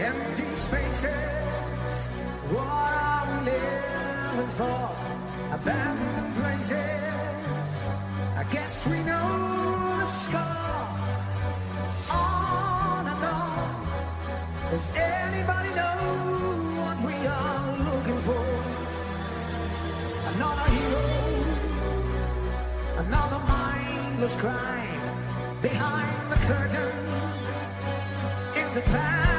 Empty spaces, what are we living for? Abandoned places, I guess we know the score. On and on, does anybody know what we are looking for? Another hero, another mindless crime behind the curtain in the past.